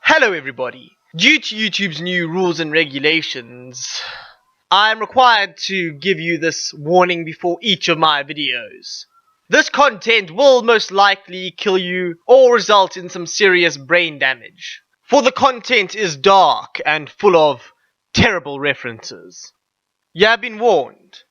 Hello everybody. Due to YouTube's new rules and regulations, I am required to give you this warning before each of my videos. This content will most likely kill you or result in some serious brain damage, for the content is dark and full of terrible references. You have been warned.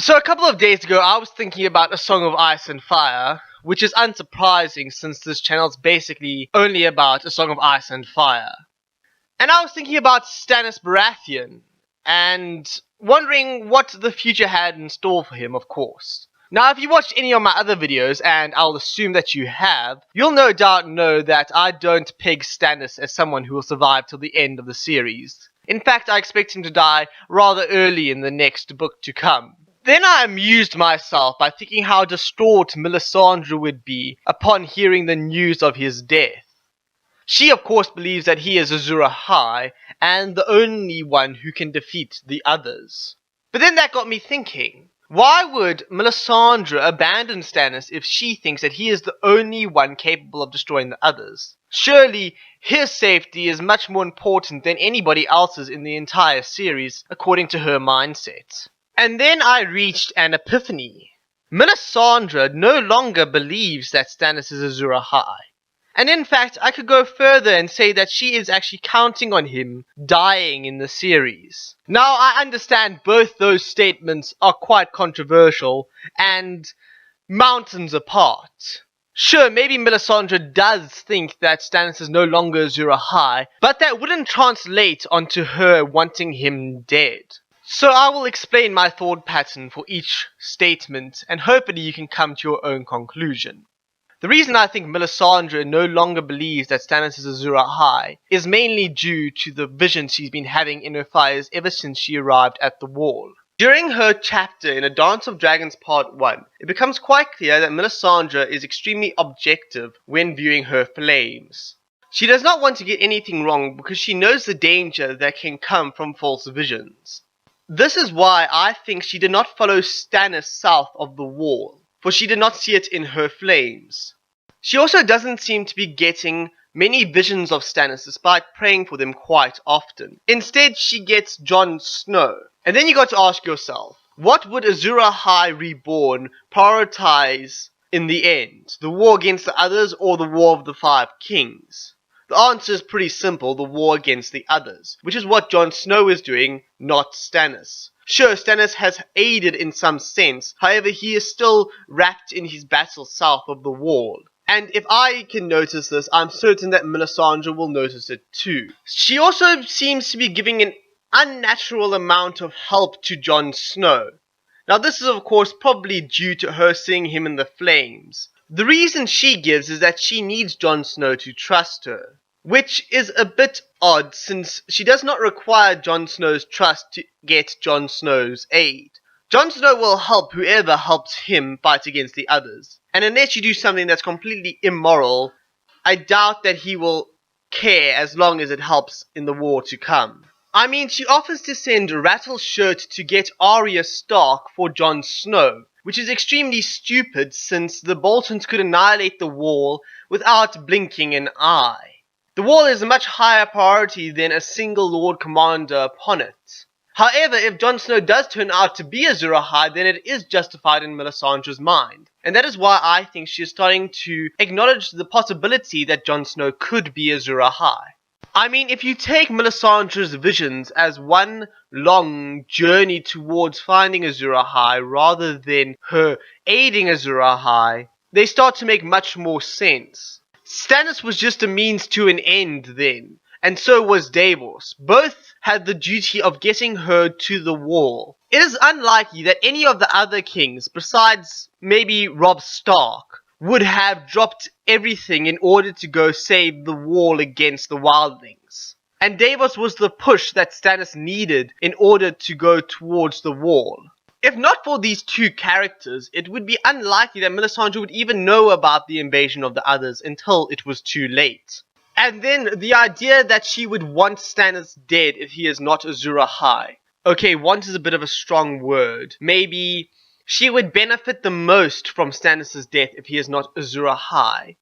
So a couple of days ago I was thinking about A Song of Ice and Fire, which is unsurprising since this channel is basically only about A Song of Ice and Fire. And I was thinking about Stannis Baratheon, and wondering what the future had in store for him, of course. Now if you watched any of my other videos, and I'll assume that you have, you'll no doubt know that I don't peg Stannis as someone who will survive till the end of the series. In fact, I expect him to die rather early in the next book to come. Then I amused myself by thinking how distraught Melisandre would be upon hearing the news of his death. She of course believes that he is Azor Ahai, and the only one who can defeat the others. But then that got me thinking, why would Melisandre abandon Stannis if she thinks that he is the only one capable of destroying the others? Surely his safety is much more important than anybody else's in the entire series, according to her mindset. And then I reached an epiphany. Melisandre no longer believes that Stannis is Azor Ahai. And in fact, I could go further and say that she is actually counting on him dying in the series. Now, I understand both those statements are quite controversial and mountains apart. Sure, maybe Melisandre does think that Stannis is no longer Azor Ahai, but that wouldn't translate onto her wanting him dead. So I will explain my thought pattern for each statement, and hopefully you can come to your own conclusion. The reason I think Melisandre no longer believes that Stannis is Azor Ahai is mainly due to the visions she's been having in her fires ever since she arrived at the Wall. During her chapter in A Dance of Dragons Part 1, it becomes quite clear that Melisandre is extremely objective when viewing her flames. She does not want to get anything wrong because she knows the danger that can come from false visions. This is why I think she did not follow Stannis south of the Wall, for she did not see it in her flames. She also doesn't seem to be getting many visions of Stannis despite praying for them quite often. Instead, she gets Jon Snow. And then you got to ask yourself, what would Azor Ahai Reborn prioritize in the end? The war against the others or the War of the Five Kings? The answer is pretty simple, the war against the others, which is what Jon Snow is doing, not Stannis. Sure, Stannis has aided in some sense, however he is still wrapped in his battle south of the Wall. And if I can notice this, I'm certain that Melisandre will notice it too. She also seems to be giving an unnatural amount of help to Jon Snow. Now this is of course probably due to her seeing him in the flames. The reason she gives is that she needs Jon Snow to trust her, which is a bit odd since she does not require Jon Snow's trust to get Jon Snow's aid. Jon Snow will help whoever helps him fight against the others, and unless you do something that's completely immoral, I doubt that he will care as long as it helps in the war to come. I mean, she offers to send Rattleshirt to get Arya Stark for Jon Snow, which is extremely stupid since the Boltons could annihilate the Wall without blinking an eye. The Wall is a much higher priority than a single Lord Commander upon it. However, if Jon Snow does turn out to be Azor Ahai, then it is justified in Melisandre's mind. And that is why I think she is starting to acknowledge the possibility that Jon Snow could be Azor Ahai. I mean, if you take Melisandre's visions as one long journey towards finding Azor Ahai rather than her aiding Azor Ahai, they start to make much more sense. Stannis was just a means to an end then, and so was Davos. Both had the duty of getting her to the Wall. It is unlikely that any of the other kings, besides maybe Robb Stark, would have dropped everything in order to go save the Wall against the wildlings. And Davos was the push that Stannis needed in order to go towards the Wall. If not for these two characters, it would be unlikely that Melisandre would even know about the invasion of the others until it was too late. And then the idea that she would want Stannis dead if he is not Azor Ahai. Okay, want is a bit of a strong word. Maybe she would benefit the most from Stannis' death if he is not Azor Ahai,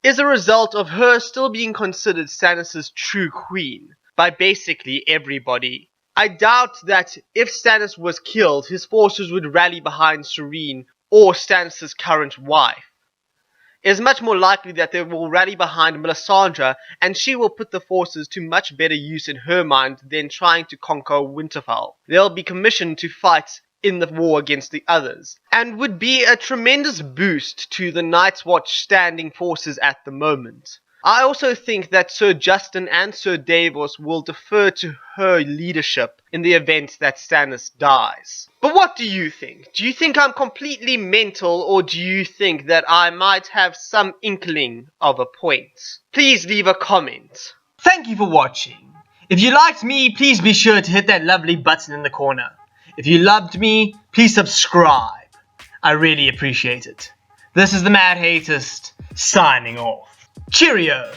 is a result of her still being considered Stannis' true queen by basically everybody. I doubt that if Stannis was killed, his forces would rally behind Serene or Stannis' current wife. It is much more likely that they will rally behind Melisandre, and she will put the forces to much better use in her mind than trying to conquer Winterfell. They'll be commissioned to fight in the war against the others, and would be a tremendous boost to the Night's Watch standing forces at the moment. I also think that Sir Justin and Sir Davos will defer to her leadership in the event that Stannis dies. But what do you think? Do you think I'm completely mental, or do you think that I might have some inkling of a point? Please leave a comment. Thank you for watching. If you liked me, please be sure to hit that lovely button in the corner. If you loved me, please subscribe. I really appreciate it. This is the Mad Hatist, signing off. Cheerio!